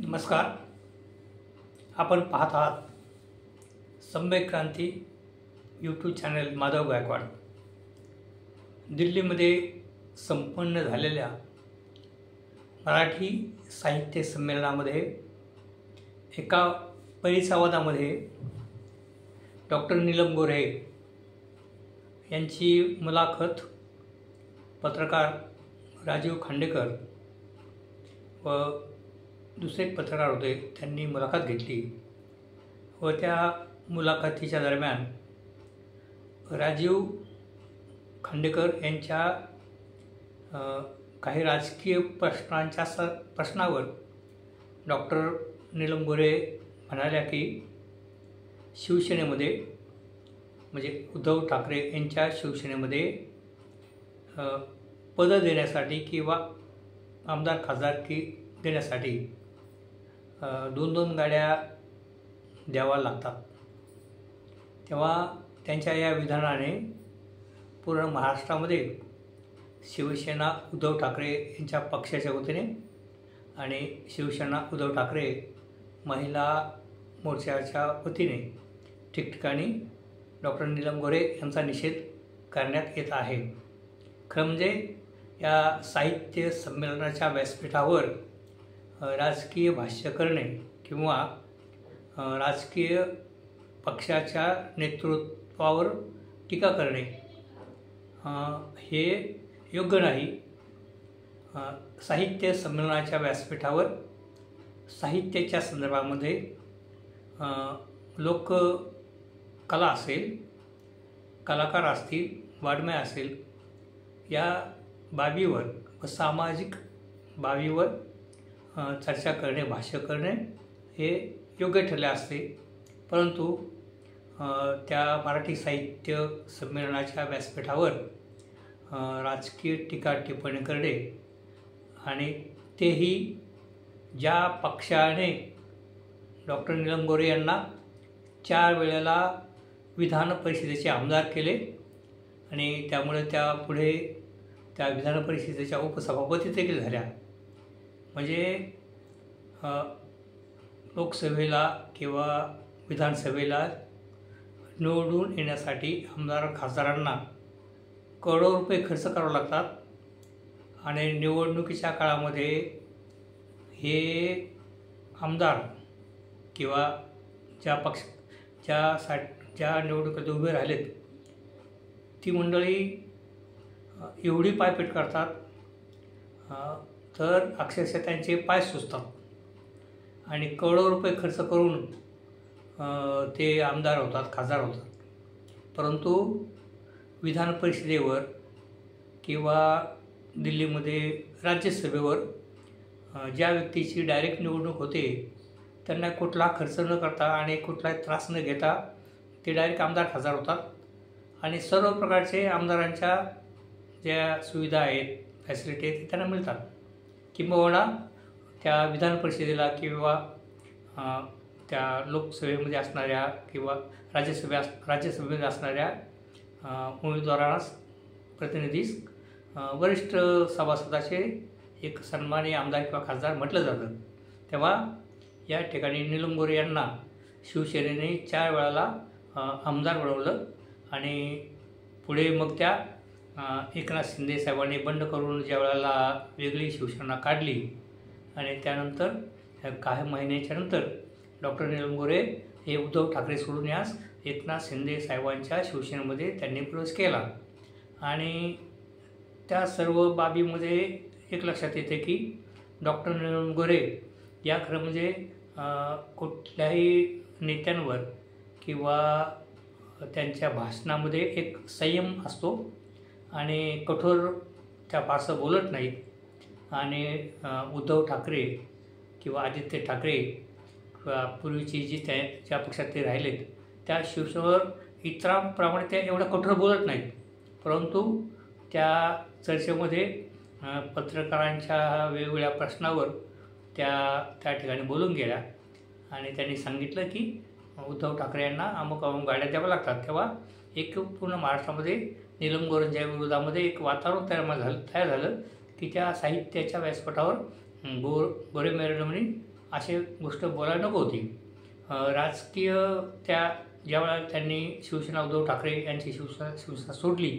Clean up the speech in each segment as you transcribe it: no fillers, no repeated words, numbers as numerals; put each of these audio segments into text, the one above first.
नमस्कार. आपण पाहत आहात सम्यक क्रांती यूट्यूब चॅनल माधव गायकवाड. दिल्लीमध्ये संपन्न झालेल्या मराठी साहित्य संमेलनामध्ये एका परिसंवादामध्ये डॉक्टर नीलम गोऱ्हे यांची मुलाखत पत्रकार राजीव खांडेकर व दुसरे पत्रकार होते त्यांनी मुलाखत घेतली व त्या मुलाखतीच्या दरम्यान राजीव खांडेकर यांच्या काही राजकीय प्रश्नावर डॉक्टर नीलम गोऱ्हे म्हणाल्या की शिवसेनेमध्ये म्हणजे उद्धव ठाकरे यांच्या शिवसेनेमध्ये पदं देण्यासाठी किंवा आमदार खासदारकी देण्यासाठी दोन गाड्या द्याव्या लागतात. तेव्हा त्यांच्या या विधानाने पूर्ण महाराष्ट्रामध्ये शिवसेना उद्धव ठाकरे यांच्या पक्षाच्या वतीने आणि शिवसेना उद्धव ठाकरे महिला मोर्चाच्या वतीने ठिकठिकाणी डॉक्टर नीलम गोऱ्हे यांचा निषेध करण्यात येत आहे. खरं म्हणजे या साहित्य संमेलनाच्या व्यासपीठावर राजकीय भाष्य करणे किंवा राजकीय पक्षाच्या नेतृत्वावर टीका करणे हे योग्य नाही. साहित्य संमेलनाच्या व्यासपीठावर साहित्याच्या संदर्भामध्ये लोककला असेल, कलाकार असतील, वाङ्मय असेल, या बाबीवर व सामाजिक बाबीवर चर्चा करणे, भाष्य करणे हे योग्य ठरले असते. परंतु त्या मराठी साहित्य संमेलनाच्या व्यासपीठावर राजकीय टीका टिप्पणी करणे आणि तेही ज्या पक्षाने डॉक्टर नीलम गोऱ्हे यांना 4 वेळेला विधान परिषदेचे आमदार केले आणि त्यामुळे त्या पुढे त्या विधान परिषदेच्या उपसभापती देखील झाल्या. म्हणजे लोकसभेला किंवा विधानसभेला निवडून येण्यासाठी आमदार खासदारांना करोडो रुपये खर्च करावे लागतात आणि निवडणुकीच्या काळामध्ये हे आमदार किंवा ज्या निवडणुकीत उभे राहिलेत ती मंडळी एवढी पायपीट करतात तर अक्षरशः त्यांचे पाय सुचतात आणि करोडो रुपये खर्च करून ते आमदार होतात, खासदार होतात. परंतु विधान परिषदेवर किंवा दिल्लीमध्ये राज्यसभेवर ज्या व्यक्तीची डायरेक्ट निवडणूक होते त्यांना कुठला खर्च न करता आणि कुठलाही त्रास न घेता ते डायरेक्ट आमदार खासदार होतात आणि सर्व प्रकारचे आमदारांच्या ज्या सुविधा आहेत, फॅसिलिटी आहेत, ते त्यांना मिळतात. किंबहुना त्या विधान परिषदेला किंवा त्या लोकसभेमध्ये असणाऱ्या किंवा राज्यसभेमध्ये असणाऱ्या उमेदवारांना प्रतिनिधीस वरिष्ठ सभासदाचे एक सन्मानी आमदार किंवा खासदार म्हटलं जातं. तेव्हा या ठिकाणी नीलम गोऱ्हे यांना शिवसेनेने 4 वेळाला आमदार बनवलं आणि पुढे मग त्या एकनाथ शिंदे साहेबांनी बंड करून ज्या वेळेला वेगळी शिवसेना काढली आणि त्यानंतर काही महिन्याच्या नंतर डॉक्टर नीलम गोऱ्हे हे उद्धव ठाकरे सोडून यास एकनाथ शिंदे साहेबांच्या शिवसेनेमध्ये त्यांनी प्रवेश केला. आणि त्या सर्व बाबीमध्ये एक लक्षात येते की डॉक्टर नीलम गोऱ्हे या खरं म्हणजे कुठल्याही नेत्यांवर किंवा त्यांच्या भाषणामध्ये एक संयम असतो आणि कठोर त्या फारसं बोलत नाहीत आणि उद्धव ठाकरे किंवा आदित्य ठाकरे किंवा पूर्वीची ज्या पक्षात ते राहिलेत त्या शिवसेनेवर इतरांप्रमाणे त्या एवढं कठोर बोलत नाहीत. परंतु त्या चर्चेमध्ये पत्रकारांच्या वेगवेगळ्या प्रश्नावर त्या ठिकाणी बोलून गेल्या आणि त्यांनी सांगितलं की उद्धव ठाकरे यांना अमुक गाड्या द्याव्या लागतात. तेव्हा एक पूर्ण महाराष्ट्रामध्ये नीलम गोऱ्हेंच्या विरोधामध्ये एक वातावरण तयार झालं की त्या साहित्याच्या व्यासपीठावर गोरे मॅडमनी अशी गोष्ट बोलायला नको होती. राजकीय ज्यावेळेला त्यांनी शिवसेना उद्धव ठाकरे यांची शिवसेना सोडली,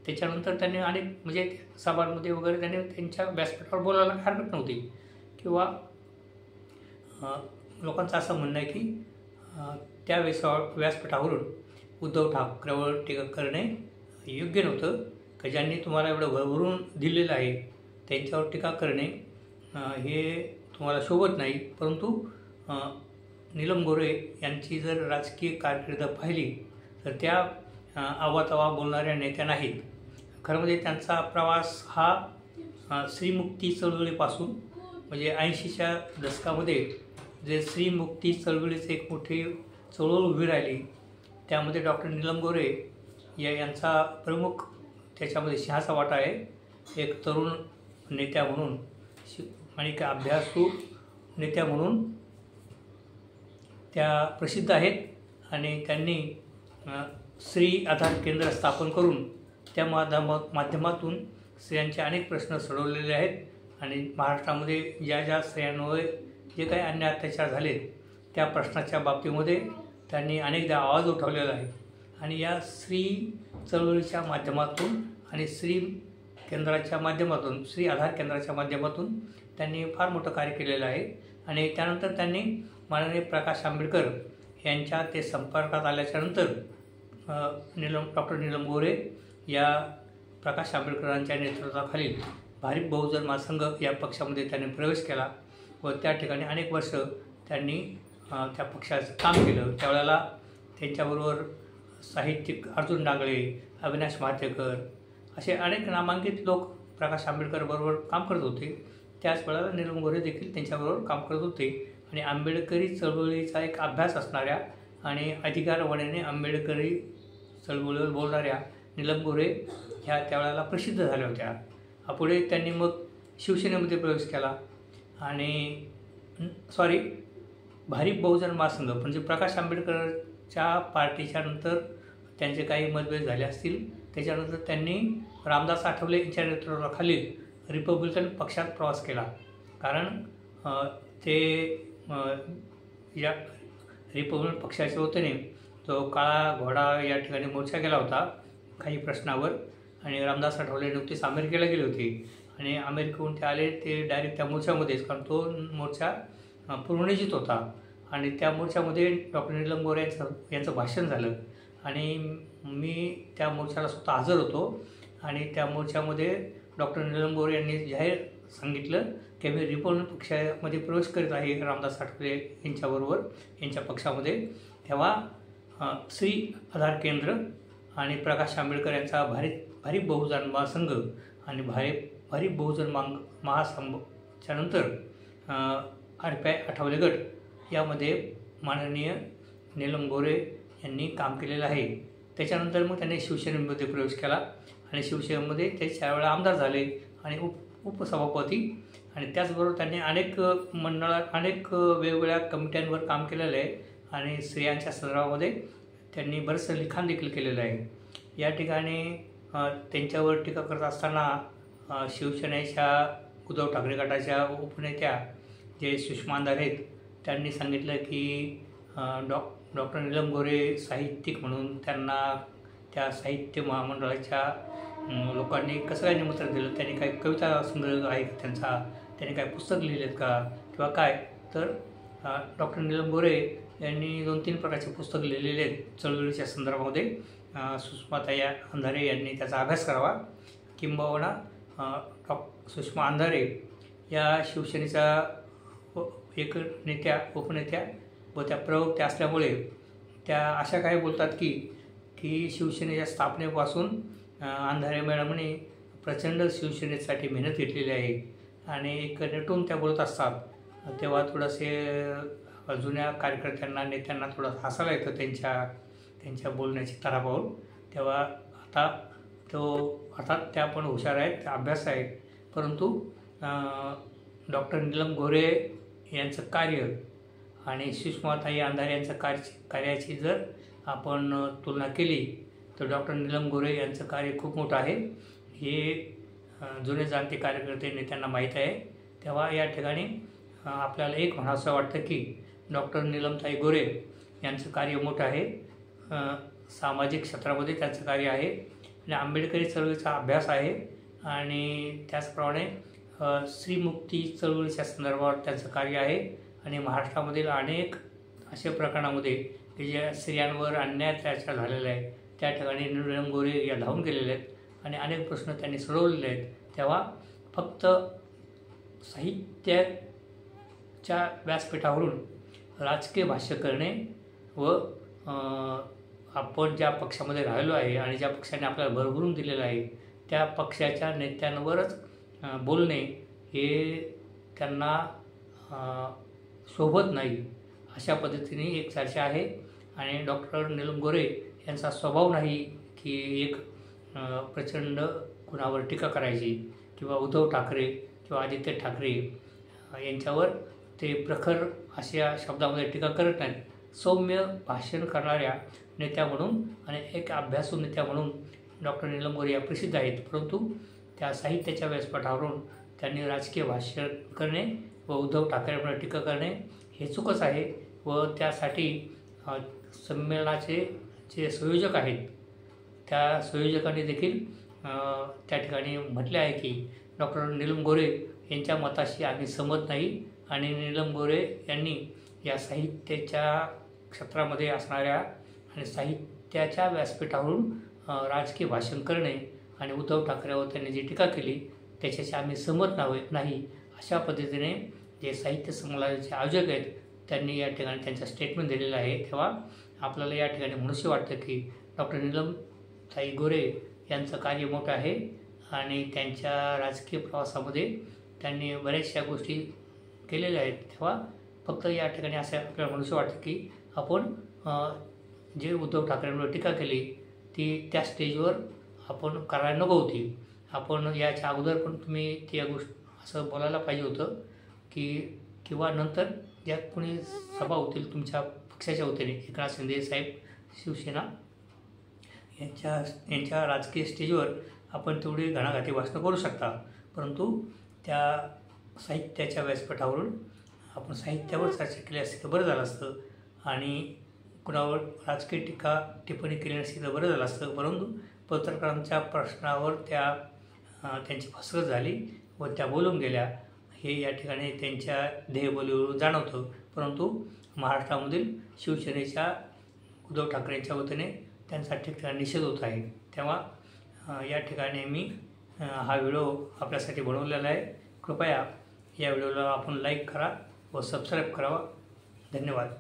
त्याच्यानंतर त्यांनी अनेक म्हणजे सभांमध्ये वगैरे त्यांनी त्यांच्या व्यासपीठावर बोलायला हरकत नव्हती. किंवा लोकांचं असं म्हणणं आहे की त्या व्यासपीठावरून उद्धव ठाकरेवर टीका करणे योग्य नव्हतं, की ज्यांनी तुम्हाला एवढं भरभरून दिलेलं आहे त्यांच्यावर टीका करणे हे तुम्हाला शोभत नाही. परंतु नीलम गोऱ्हे यांची जर राजकीय कारकीर्द पाहिली तर त्या आवातावा बोलणाऱ्या नेत्या नाहीत. खरं म्हणजे त्यांचा प्रवास हा स्त्रीमुक्ती चळवळीपासून म्हणजे 80च्या दशकामध्ये जे स्त्रीमुक्ती चळवळीची एक मोठी चळवळ उभी राहिली, त्यामध्ये डॉक्टर नीलम गोऱ्हे यांचा प्रमुख त्याच्यामध्ये सिंहाचा वाटा आहे. एक तरुण नेत्या म्हणून आणि एक अभ्यासू नेत्या म्हणून त्या प्रसिद्ध आहेत. आणि त्यांनी स्त्री आधार केंद्र स्थापन करून त्या माध्यमातून स्त्रियांचे अनेक प्रश्न सोडवलेले आहेत. आणि महाराष्ट्रामध्ये ज्या स्त्रियांवर जे काही अन्याय अत्याचार झाले त्या प्रश्नाच्या बाबतीमध्ये त्यांनी अनेकदा आवाज उठवलेला आहे. आणि या स्त्री चळवळीच्या माध्यमातून आणि स्त्री आधार केंद्राच्या माध्यमातून त्यांनी फार मोठं कार्य केलेलं आहे. आणि त्यानंतर त्यांनी माननीय प्रकाश आंबेडकर यांच्या ते संपर्कात आल्याच्यानंतर डॉक्टर नीलम गोऱ्हे या प्रकाश आंबेडकरांच्या नेतृत्वाखालील भारिप बहुजन महासंघ या पक्षामध्ये त्यांनी प्रवेश केला व त्या ठिकाणी अनेक वर्ष त्यांनी त्या पक्षाचं काम केलं. त्यावेळेला त्यांच्याबरोबर साहित्यिक अर्जुन डांगळे, अविनाश महातेकर असे अनेक नामांकित लोक प्रकाश आंबेडकरबरोबर काम करत होते. त्याच वेळेला नीलम गोऱ्हे देखील त्यांच्याबरोबर काम करत होते. आणि आंबेडकरी चळवळीचा एक अभ्यास असणाऱ्या आणि अधिकारवाण्याने आंबेडकरी चळवळीवर बोलणाऱ्या नीलम गोऱ्हे ह्या त्यावेळेला प्रसिद्ध झाल्या होत्या. पुढे त्यांनी मग शिवसेनेमध्ये प्रवेश केला आणि भारिप बहुजन महासंघ म्हणजे प्रकाश आंबेडकरच्या पार्टीच्या नंतर त्यांचे काही मतभेद झाले असतील. त्याच्यानंतर त्यांनी रामदास आठवले यांच्या नेतृत्वाखालील रिपब्लिकन पक्षात प्रवास केला. कारण ते या रिपब्लिकन पक्षाच्या वतीने जो काळा घोडा या ठिकाणी मोर्चा केला होता काही प्रश्नावर. आणि रामदास आठवले नुकतेच अमेरिकेला गेले होते आणि अमेरिकेहून ते आले ते डायरेक्ट त्या मोर्चामध्येच, कारण तो मोर्चा पूर्वनियोजित होता. आणि त्या मोर्चामध्ये डॉक्टर नीलम गोऱ्हे यांचं भाषण झालं आणि मी त्या मोर्चाला स्वतः हजर होतो. आणि त्या मोर्चामध्ये डॉक्टर नीलम गोऱ्हे यांनी जाहीर सांगितलं की मी रिपब्लिकन पक्षामध्ये प्रवेश करीत आहे रामदास आठवले यांच्याबरोबर यांच्या पक्षामध्ये. तेव्हा स्त्री आधार केंद्र आणि प्रकाश आंबेडकर यांचा भारिप बहुजन महासंघ आणि भारिप बहुजन महासंघाच्या नंतर RPI आठवले गट यामध्ये माननीय नीलम गोऱ्हे यांनी काम केलेलं आहे. त्याच्यानंतर मग त्यांनी शिवसेनेमध्ये प्रवेश केला आणि शिवसेनेमध्ये ते 4 वेळा आमदार झाले आणि उपसभापती. आणि त्याचबरोबर त्यांनी अनेक वेगवेगळ्या कमिट्यांवर काम केलेलं आहे आणि स्त्रियांच्या संदर्भामध्ये त्यांनी बरंचसं लिखाण देखील केलेलं आहे. या ठिकाणी त्यांच्यावर टीका करत असताना शिवसेनेच्या उद्धव ठाकरे गटाच्या उपनेत्या जे सुषमा अंधारे आहेत त्यांनी सांगितलं की डॉक्टर नीलम गोऱ्हे साहित्यिक म्हणून त्यांना त्या साहित्य महामंडळाच्या लोकांनी कसं काय निमंत्रण दिलं, त्यांनी काही कविता संग्रह आहे का त्यांचा, त्यांनी काय पुस्तक लिहिलेत का किंवा काय. तर डॉक्टर नीलम गोऱ्हे यांनी 2-3 प्रकारचे पुस्तक लिहिलेले आहेत चळवळीच्या संदर्भामध्ये. सुषमाताई अंधारे यांनी त्याचा अभ्यास करावा. किंबहुना सुषमा अंधारे या शिवसेनेचा एक उपनेत्या व त्या प्रवक्त्या असल्यामुळे त्या अशा काही बोलतात की शिवसेनेच्या स्थापनेपासून अंधारे मॅडमने प्रचंड शिवसेनेसाठी मेहनत घेतलेली आहे. आणि एक नटून त्या बोलत असतात तेव्हा थोडंसे जुन्या कार्यकर्त्यांना नेत्यांना थोडं हसायला येतं त्यांच्या बोलण्याची तरा पाहून. तेव्हा अर्थात त्या पण हुशार आहेत, त्या अभ्यास आहेत. परंतु डॉक्टर नीलम गोऱ्हे यांचं कार्य आणि सुषमाताई अंधारे यांचं कार्याची जर आपण तुलना केली तर डॉक्टर नीलम गोऱ्हे यांचं कार्य खूप मोठं आहे हे जुने जाणते कार्यकर्ते नेत्यांना माहीत आहे. तेव्हा या ठिकाणी आपल्याला एक म्हणावंसं वाटतं की डॉक्टर नीलमताई गोरे यांचं कार्य मोठं आहे. सामाजिक क्षेत्रामध्ये त्यांचं कार्य आहे आणि आंबेडकरी चळवळीचा अभ्यास आहे आणि त्याचप्रमाणे स्त्रीमुक्ती चळवळीच्या संदर्भावर त्यांचं कार्य आहे आणि महाराष्ट्रामधील अनेक अशा प्रकरणामध्ये की ज्या स्त्रियांवर अन्याय अत्याचार झालेला आहे त्या ठिकाणी नीलम गोरे या धावून गेलेले आहेत आणि अनेक प्रश्न त्यांनी सोडवलेले आहेत. तेव्हा फक्त साहित्याच्या व्यासपीठावरून राजकीय भाष्य करणे व आपण ज्या पक्षामध्ये राहिलो आहे आणि ज्या पक्षाने आपल्याला भरभरून दिलेलं आहे त्या पक्षाच्या नेत्यांवरच बोलणे हे त्यांना शोभत नाही अशा पद्धतीने एक चर्चा आहे. आणि डॉक्टर नीलम गोरे यांचा स्वभाव नाही की एक प्रचंड कुणावर टीका करायची किंवा उद्धव ठाकरे किंवा आदित्य ठाकरे यांच्यावर ते प्रखर अशा शब्दामध्ये टीका करत नाहीत. सौम्य भाषण करणाऱ्या नेत्या म्हणून आणि एक अभ्यासू नेत्या म्हणून डॉक्टर नीलम गोरे या प्रसिद्ध आहेत. परंतु त्या साहित्याच्या व्यासपीठावरून त्यांनी राजकीय भाषण करणे व उद्धव ठाकरेंवर टीका करणे हे चूकच आहे व त्यासाठी संमेलनाचे जे संयोजक आहेत त्या संयोजकांनी देखील त्या ठिकाणी म्हटले आहे की डॉक्टर नीलम गोरे यांच्या मताशी आम्ही सहमत नाही आणि नीलम गोरे यांनी या साहित्याच्या क्षेत्रामध्ये असणाऱ्या आणि साहित्याच्या व्यासपीठावरून राजकीय भाषण करणे आणि उद्धव ठाकरेवर त्यांनी जी टीका केली त्याच्याशी आम्ही सहमत नाही अशा पद्धतीने जे साहित्य संमेलनाचे आयोजक आहेत त्यांनी या ठिकाणी त्यांचं स्टेटमेंट दिलेलं आहे. तेव्हा आपल्याला या ठिकाणी म्हणूशी वाटतं की डॉक्टर नीलमताई गोरे यांचं कार्य मोठं आहे आणि त्यांच्या राजकीय प्रवासामध्ये त्यांनी बऱ्याचशा गोष्टी केलेल्या आहेत. तेव्हा फक्त या ठिकाणी असं आपल्याला म्हणूशी वाटतं की आपण जे उद्धव ठाकरेंवर टीका केली ती त्या स्टेजवर आपण करायला नको होती. आपण याच्या अगोदर पण तुम्ही त्या गोष्ट असं बोलायला पाहिजे होतं की किंवा नंतर ज्या कोणी सभा होतील तुमच्या पक्षाच्या वतीने एकनाथ शिंदे साहेब शिवसेना यांच्या राजकीय स्टेजवर आपण तेवढी घणाघाती भाषणं करू शकता. परंतु त्या साहित्याच्या व्यासपीठावरून आपण साहित्यावर चर्चा केली असती तर बरं झालं असतं आणि कुणावर राजकीय टिप्पणी केली नसती तर बरं झालं असतं. परंतु पत्रकारांच्या प्रश्नावर त्यांची फसगत झाली व त्या बोलून गेल्या हे या ठिकाणी त्यांच्या देहबोलीवरून जाणवतं. परंतु महाराष्ट्रामधील शिवसेनेच्या उद्धव ठाकरेंच्या वतीने त्यांचा ठिकठिकाणी निषेध होत आहे. तेव्हा या ठिकाणी मी हा व्हिडिओ आपल्यासाठी बनवलेला आहे. कृपया या व्हिडिओला आपण लाईक करा व सबस्क्राईब करावा. धन्यवाद.